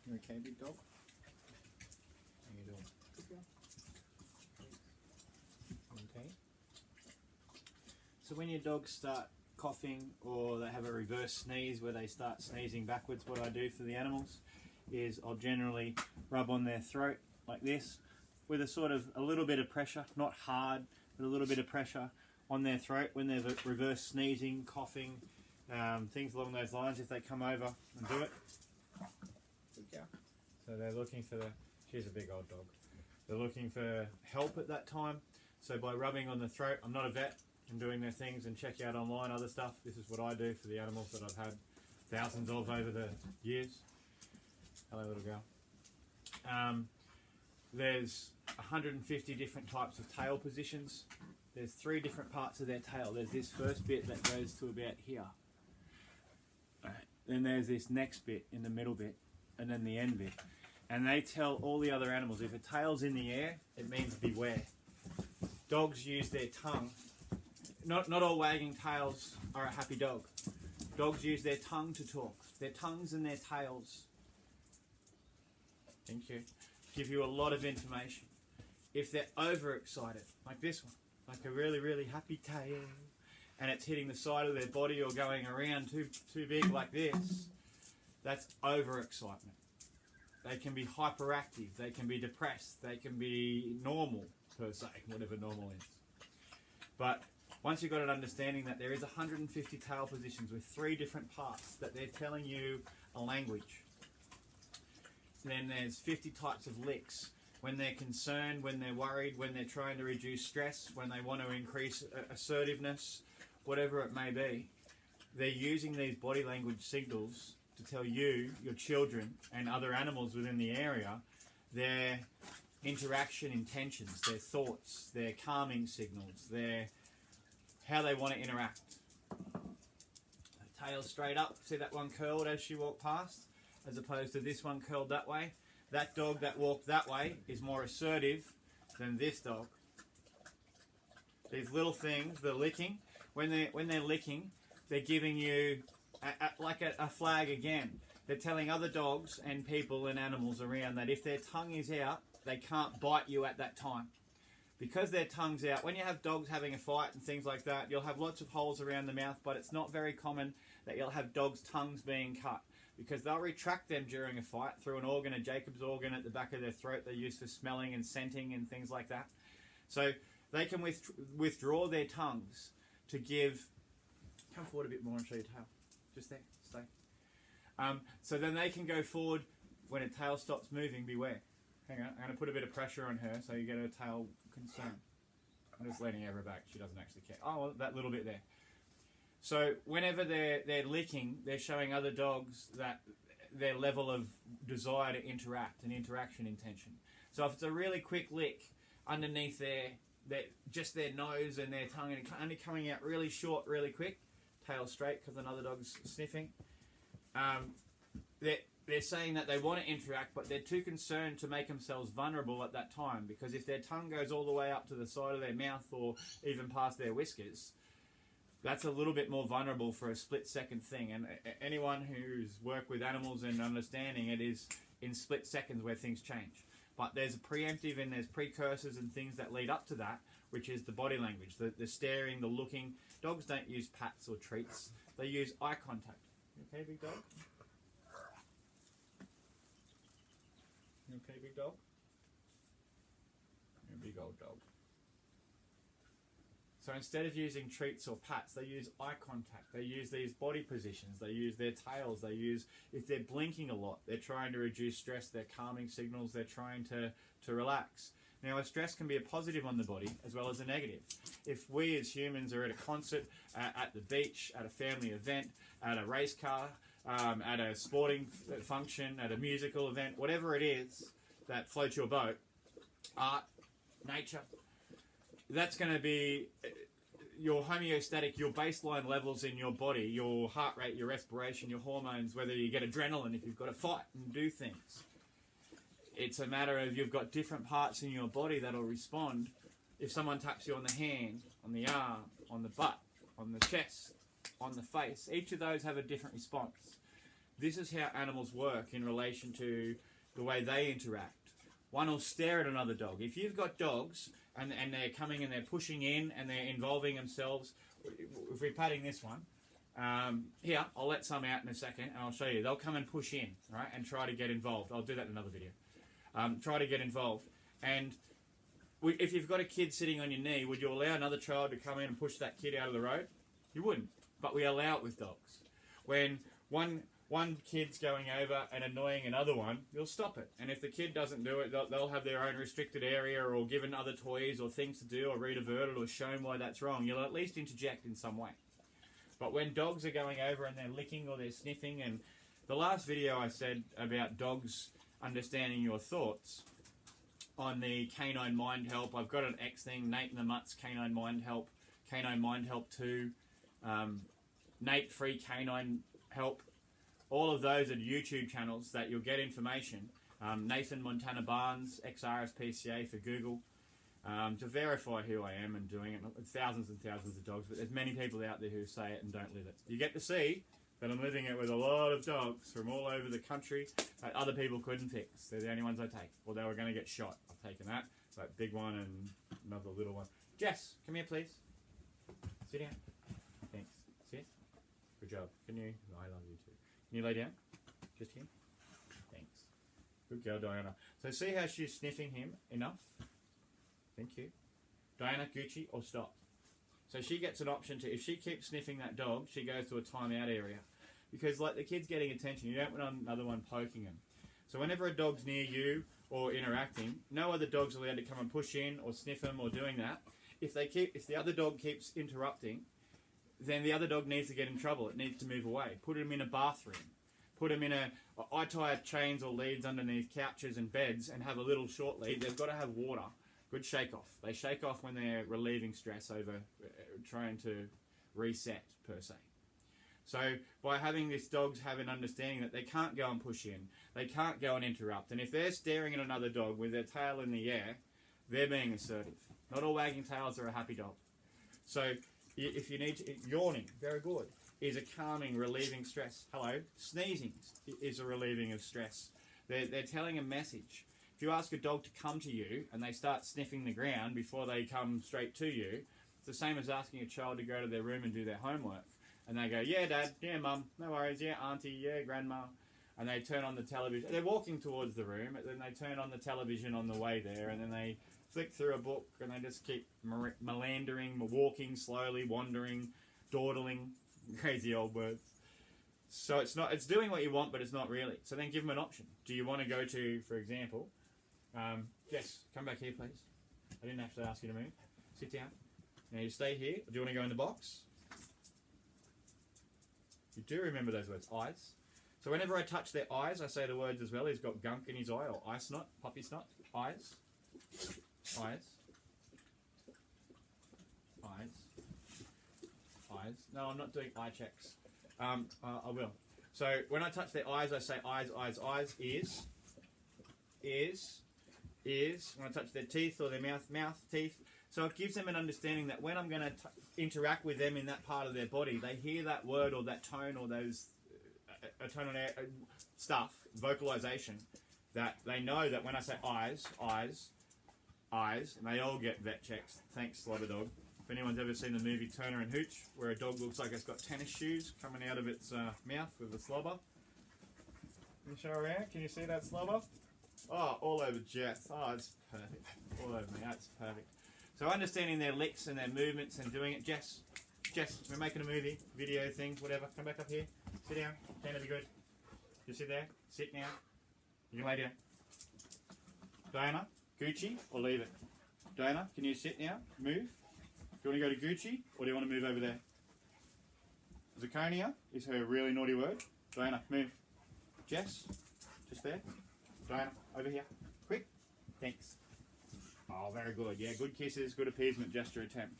You okay, big dog? How you doing? Okay. So when your dogs start coughing or they have a reverse sneeze where they start sneezing backwards, what I do for the animals is I'll generally rub on their throat like this with a sort of a little bit of pressure, not hard, but a little bit of pressure on their throat when they're reverse sneezing, coughing, things along those lines. If they come over and do it. So they're looking for she's a big old dog. They're looking for help at that time. So by rubbing on the throat, I'm not a vet, I'm doing their things, and check out online other stuff. This is what I do for the animals that I've had thousands of over the years. Hello, little girl. There's 150 different types of tail positions. There's 3 different parts of their tail. There's this first bit that goes to about here. Then there's this next bit in the middle bit, and then the end bit. And they tell all the other animals, if a tail's in the air, it means beware. Dogs use their tongue. Not all wagging tails are a happy dog. Dogs use their tongue to talk. Their tongues and their tails, thank you, give you a lot of information. If they're overexcited, like this one, like a really, really happy tail, and it's hitting the side of their body or going around too big like this, that's overexcitement. They can be hyperactive, they can be depressed, they can be normal, per se, whatever normal is. But once you've got an understanding that there is 150 tail positions with 3 different parts, that they're telling you a language. Then there's 50 types of licks. When they're concerned, when they're worried, when they're trying to reduce stress, when they want to increase assertiveness, whatever it may be, they're using these body language signals to tell you, your children, and other animals within the area, their interaction intentions, their thoughts, their calming signals, their how they want to interact. Tail straight up, see that one curled as she walked past, as opposed to this one curled that way. That dog that walked that way is more assertive than this dog. These little things, the licking, when they're licking, they're giving you like a flag again. They're telling other dogs and people and animals around that if their tongue is out, they can't bite you at that time. Because their tongue's out, when you have dogs having a fight and things like that, you'll have lots of holes around the mouth, but it's not very common that you'll have dogs' tongues being cut, because they'll retract them during a fight through an organ, a Jacob's organ at the back of their throat they use for smelling and scenting and things like that. So they can withdraw their tongues to give... Come forward a bit more and show your tail. Just there, stay. So then they can go forward when a tail stops moving, beware. Hang on, I'm going to put a bit of pressure on her so you get her tail concerned. I'm just leaning her back, she doesn't actually care. Oh, well, that little bit there. So whenever they're licking, they're showing other dogs that their level of desire to interact and interaction intention. So if it's a really quick lick underneath just their nose and their tongue, and only coming out really short, really quick, tail straight because another dog's sniffing, they're saying that they want to interact, but they're too concerned to make themselves vulnerable at that time, because if their tongue goes all the way up to the side of their mouth or even past their whiskers, that's a little bit more vulnerable for a split-second thing. And anyone who's worked with animals and understanding it is in split seconds where things change. But there's a preemptive and there's precursors and things that lead up to that, which is the body language, the staring, the looking. Dogs don't use pats or treats. They use eye contact. You okay, big dog? You okay, big dog? You're a big old dog. So instead of using treats or pats, they use eye contact. They use these body positions. They use their tails. They use, if they're blinking a lot, they're trying to reduce stress. They're calming signals. They're trying to relax. Now, a stress can be a positive on the body as well as a negative. If we as humans are at a concert, at the beach, at a family event, at a race car, at a sporting function, at a musical event, whatever it is that floats your boat, art, nature, that's going to be your homeostatic, your baseline levels in your body, your heart rate, your respiration, your hormones, whether you get adrenaline if you've got to fight and do things. It's a matter of you've got different parts in your body that'll respond if someone taps you on the hand, on the arm, on the butt, on the chest, on the face. Each of those have a different response. this is how animals work in relation to the way they interact. One will stare at another dog. If you've got dogs and they're coming and they're pushing in and they're involving themselves, if we're patting this one, here, I'll let some out in a second and I'll show you. They'll come and push in, right, and try to get involved. I'll do that in another video. Try to get involved. And if you've got a kid sitting on your knee, would you allow another child to come in and push that kid out of the road? You wouldn't. But we allow it with dogs. When one kid's going over and annoying another one, you'll stop it. And if the kid doesn't do it, they'll have their own restricted area or given other toys or things to do or read a verdict or shown why that's wrong. You'll at least interject in some way. But when dogs are going over and they're licking or they're sniffing, and the last video I said about dogs understanding your thoughts on the Canine Mind Help, I've got an X thing, Nate and the Mutts Canine Mind Help, Canine Mind Help 2, Nate Free Canine Help. All of those are YouTube channels that you'll get information. Nathan Montana Barnes Ex RSPCA for Google. To verify who I am and doing it. Thousands and thousands of dogs, but there's many people out there who say it and don't live it. You get to see that I'm living it with a lot of dogs from all over the country that other people couldn't fix. They're the only ones I take. Or they were going to get shot. I've taken that. That big one and another little one. Jess, come here please. Sit down. Thanks. Sit. Good job. Can you? I love you too. Can you lay down? Just here. Thanks. Good girl, Diana. So see how she's sniffing him enough? Thank you. Diana, Gucci, or stop. So she gets an option to, if she keeps sniffing that dog, she goes to a timeout area. Because like the kid's getting attention, you don't want another one poking him. So whenever a dog's near you or interacting, no other dog's allowed to come and push in or sniff him or doing that. If the other dog keeps interrupting, then the other dog needs to get in trouble. It needs to move away. Put him in a bathroom. Put him in I tie chains or leads underneath couches and beds and have a little short lead. They've got to have water. Good shake off. They shake off when they're relieving stress over trying to reset, per se. So by having these dogs have an understanding that they can't go and push in, they can't go and interrupt, and if they're staring at another dog with their tail in the air, they're being assertive. Not all wagging tails are a happy dog. So if you need to, yawning, very good, is a calming, relieving stress. Hello. Sneezing is a relieving of stress. They're telling a message. If you ask a dog to come to you and they start sniffing the ground before they come straight to you, it's the same as asking a child to go to their room and do their homework. And they go, yeah, Dad, yeah, Mum, no worries, yeah, Auntie, yeah, Grandma. And they turn on the television. They're walking towards the room, and then they turn on the television on the way there, and then they flick through a book, and they just keep meandering, walking slowly, wandering, dawdling, crazy old words. So it's doing what you want, but it's not really. So then give them an option. Do you want to go to, for example, Jess, come back here, please. I didn't actually ask you to move. Sit down. Now you stay here. Do you want to go in the box? You do remember those words, eyes. So whenever I touch their eyes, I say the words as well. He's got gunk in his eye, or eye snot, puppy snot. Eyes. Eyes. Eyes. Eyes. No, I'm not doing eye checks. I will. So when I touch their eyes, I say eyes, eyes, eyes, ears. Ears. Ears. When I touch their teeth or their mouth, mouth, teeth. So it gives them an understanding that when I'm going to interact with them in that part of their body, they hear that word or that tone or those tone on stuff, vocalization, that they know that when I say eyes, eyes, eyes, and they all get vet checks. Thanks, Slaughter Dog. If anyone's ever seen the movie Turner and Hooch, where a dog looks like it's got tennis shoes coming out of its mouth with a slobber. Can you show around? Can you see that slobber? Oh, all over Jess. Oh, it's perfect. All over me. That's perfect. So understanding their licks and their movements and doing it. Jess, we're making a movie, video thing, whatever. Come back up here. Sit down. Can be good. You sit there. Sit now. You can lay down. Diana, Gucci, or leave it? Diana, can you sit now? Move. Do you want to go to Gucci, or do you want to move over there? Zirconia is her really naughty word. Diana, move. Jess, just there. Diana, over here. Quick. Thanks. Oh, very good. Yeah, good kisses, good appeasement gesture attempt.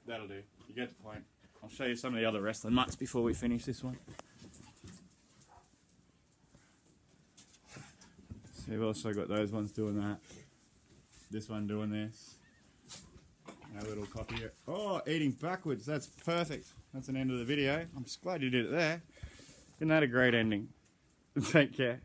That'll do. You get the point. I'll show you some of the other wrestling mutts before we finish this one. So we've also got those ones doing that. This one doing this. Our little copy here. Oh, eating backwards. That's perfect. That's an end of the video. I'm just glad you did it there. Isn't that a great ending? Take care.